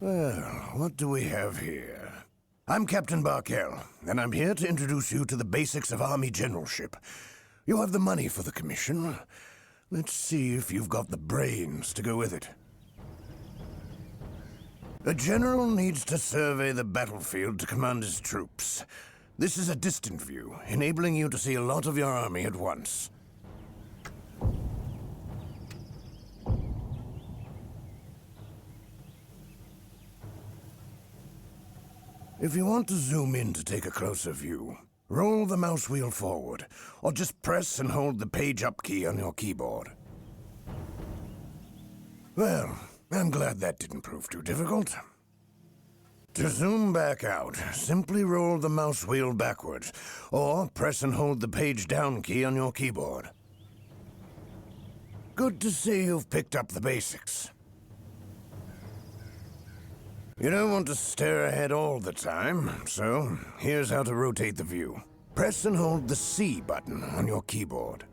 Well, what do we have here? I'm Captain Barkell, and I'm here to introduce you to the basics of Army generalship. You have the money for the commission. Let's see if you've got the brains to go with it. A general needs to survey the battlefield to command his troops. This is a distant view, enabling you to see a lot of your army at once. If you want to zoom in to take a closer view, roll the mouse wheel forward, or just press and hold the page up key on your keyboard. Well, I'm glad that didn't prove too difficult. To zoom back out, simply roll the mouse wheel backwards, or press and hold the page down key on your keyboard. Good to see you've picked up the basics. You don't want to stare ahead all the time, so here's how to rotate the view. Press and hold the C button on your keyboard.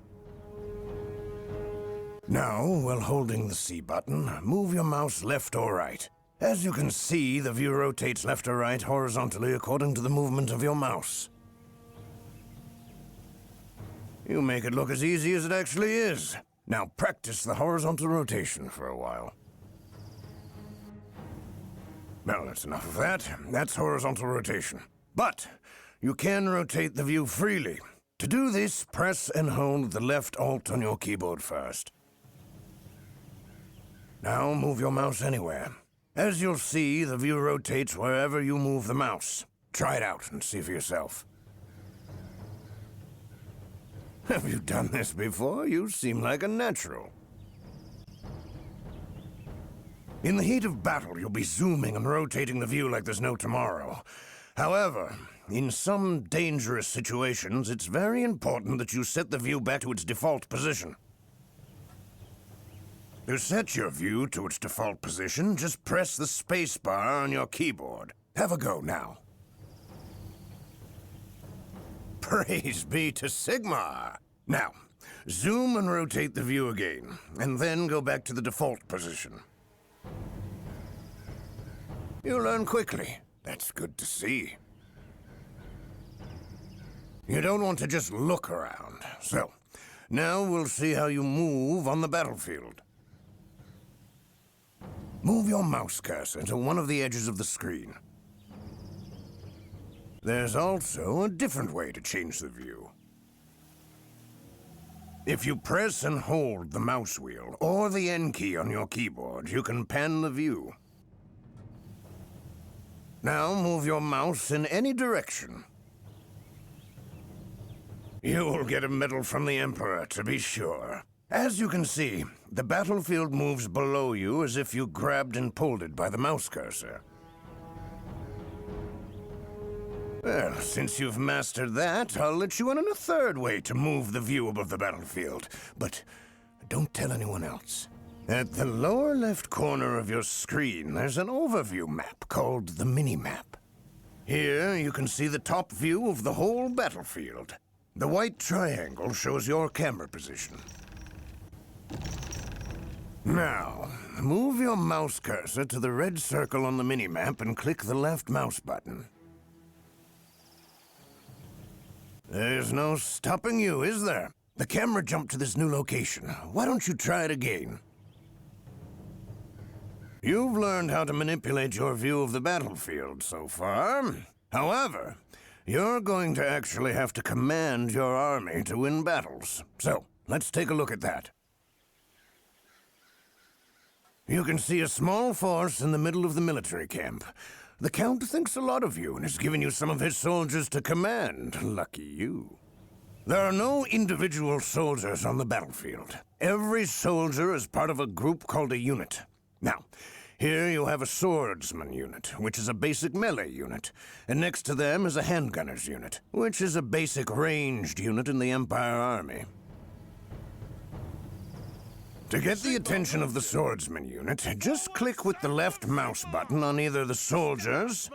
Now, while holding the C button, move your mouse left or right. As you can see, the view rotates left or right horizontally according to the movement of your mouse. You make it look as easy as it actually is. Now practice the horizontal rotation for a while. Well, that's enough of that. That's horizontal rotation. But you can rotate the view freely. To do this, press and hold the left Alt on your keyboard first. Now move your mouse anywhere. As you'll see, the view rotates wherever you move the mouse. Try it out and see for yourself. Have you done this before? You seem like a natural. In the heat of battle, you'll be zooming and rotating the view like there's no tomorrow. However, in some dangerous situations, it's very important that you set the view back to its default position. To set your view to its default position, just press the space bar on your keyboard. Have a go now. Praise be to Sigmar! Now, zoom and rotate the view again, and then go back to the default position. You learn quickly. That's good to see. You don't want to just look around. So, now we'll see how you move on the battlefield. Move your mouse cursor to one of the edges of the screen. There's also a different way to change the view. If you press and hold the mouse wheel or the N key on your keyboard, you can pan the view. Now move your mouse in any direction. You'll get a medal from the Emperor, to be sure. As you can see, the battlefield moves below you as if you grabbed and pulled it by the mouse cursor. Well, since you've mastered that, I'll let you in on a third way to move the view above the battlefield. But don't tell anyone else. At the lower left corner of your screen, there's an overview map called the mini-map. Here, you can see the top view of the whole battlefield. The white triangle shows your camera position. Now, move your mouse cursor to the red circle on the mini-map and click the left mouse button. There's no stopping you, is there? The camera jumped to this new location. Why don't you try it again? You've learned how to manipulate your view of the battlefield so far. However, you're going to actually have to command your army to win battles. So, let's take a look at that. You can see a small force in the middle of the military camp. The Count thinks a lot of you and has given you some of his soldiers to command. Lucky you. There are no individual soldiers on the battlefield. Every soldier is part of a group called a unit. Now, here you have a swordsman unit, which is a basic melee unit, and next to them is a handgunners unit, which is a basic ranged unit in the Empire Army. To get the attention of the swordsman unit, just click with the left mouse button on either the soldiers,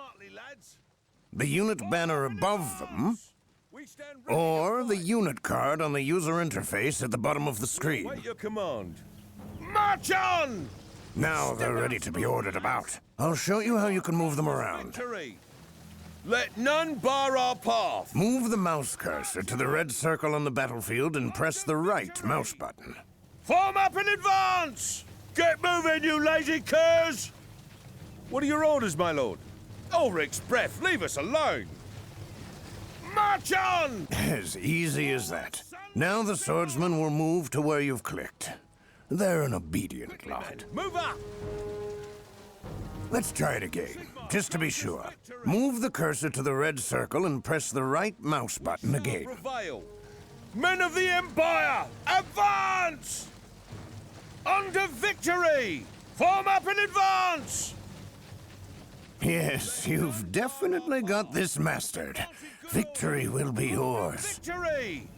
the unit banner above them, or the unit card on the user interface at the bottom of the screen. Wait your command. March on! Now they're ready to be ordered about. I'll show you how you can move them around. Victory! Let none bar our path! Move the mouse cursor to the red circle on the battlefield and press the right mouse button. Form up in advance! Get moving, you lazy curs! What are your orders, my lord? Ulrich's breath, leave us alone! March on! As easy as that. Now the swordsman will move to where you've clicked. They're an obedient lot. Move up! Let's try it again, just to be sure. Move the cursor to the red circle and press the right mouse button again. Prevail. Men of the Empire, advance! On to victory! Form up in advance! Yes, you've definitely got this mastered. Victory will be yours. Victory!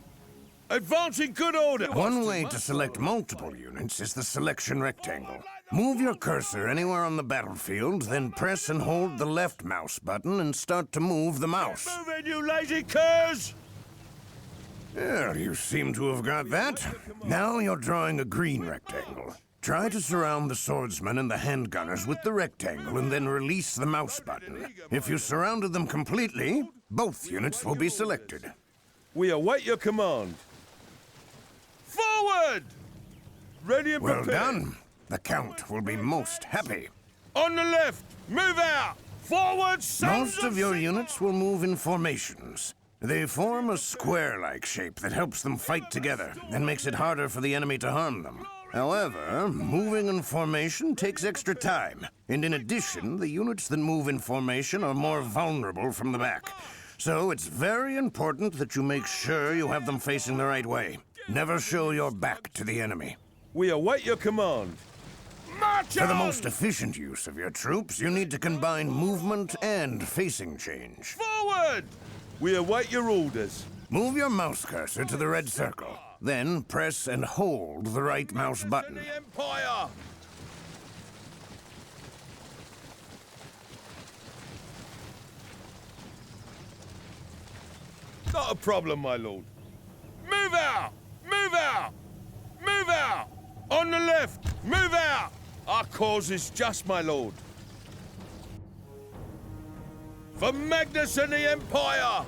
Advance in good order! One way to select multiple units is the selection rectangle. Move your cursor anywhere on the battlefield, then press and hold the left mouse button and start to move the mouse. Move in, you lazy curs! Well, you seem to have got that. Now you're drawing a green rectangle. Try to surround the swordsman and the handgunners with the rectangle and then release the mouse button. If you surrounded them completely, both units will be selected. We await your command. Forward! Ready and Well prepared. done. The Count will be most happy. On the left, move out! Forward, sons Most of your units will move in formations. They form a square-like shape that helps them fight together and makes it harder for the enemy to harm them. However, moving in formation takes extra time, and in addition, the units that move in formation are more vulnerable from the back. So it's very important that you make sure you have them facing the right way. Never show your back to the enemy. We await your command. March For the on! most efficient use of your troops, you need to combine movement and facing change. Forward! We await your orders. Move your mouse cursor to the red circle. Then press and hold the right mouse button. The Empire! Not a problem, my lord. Move out! Move out! Move out! On the left! Move out! Our cause is just, my lord. For Magnus and the Empire!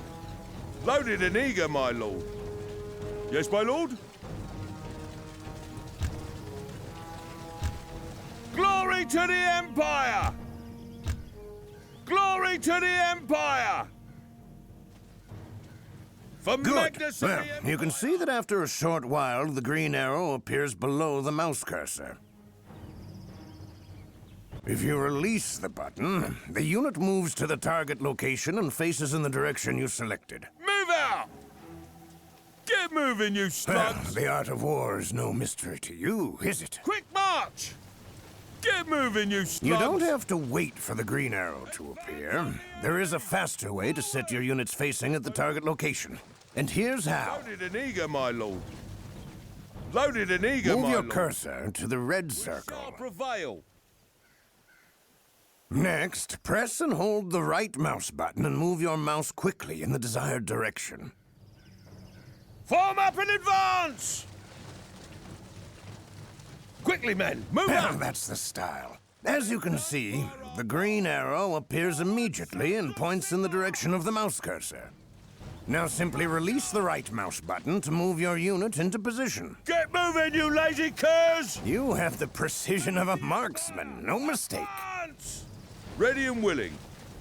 Loaded and eager, my lord. Yes, my lord? Glory to the Empire! Glory to the Empire! For Good. Magnus and Well, the Empire! you can see that after a short while, the green arrow appears below the mouse cursor. If you release the button, the unit moves to the target location and faces in the direction you selected. Move out! Get moving, you Well, slugs! the art of war is no mystery to you, is it? Quick march! Get moving, you slugs! You don't have to wait for the green arrow to appear. There is a faster way to set your units facing at the target location. And here's how. Loaded and eager, my lord. Loaded and eager, Move my your lord. cursor to the red Shall circle. prevail. Next, press and hold the right mouse button and move your mouse quickly in the desired direction. Form up in advance! Quickly, men, move Well, up! that's the style. As you can see, the green arrow appears immediately and points in the direction of the mouse cursor. Now simply release the right mouse button to move your unit into position. Get moving, you lazy curs! You have the precision of a marksman, no mistake. Advance! Ready and willing.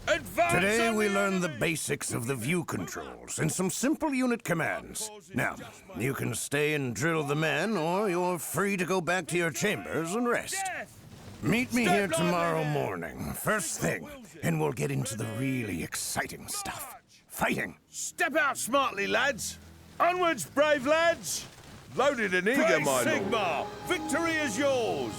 Advance! Today on we the learned the enemy! basics of the view controls and some simple unit commands. Now, you can stay and drill the men, or you're free to go back to your chambers and rest. Death! Meet me Step here lively tomorrow there. morning, first thing, and we'll get into the really exciting stuff. Fighting. Step out smartly, lads! Onwards, brave lads! Loaded and eager, Praise my lord. Sigmar! Victory is yours!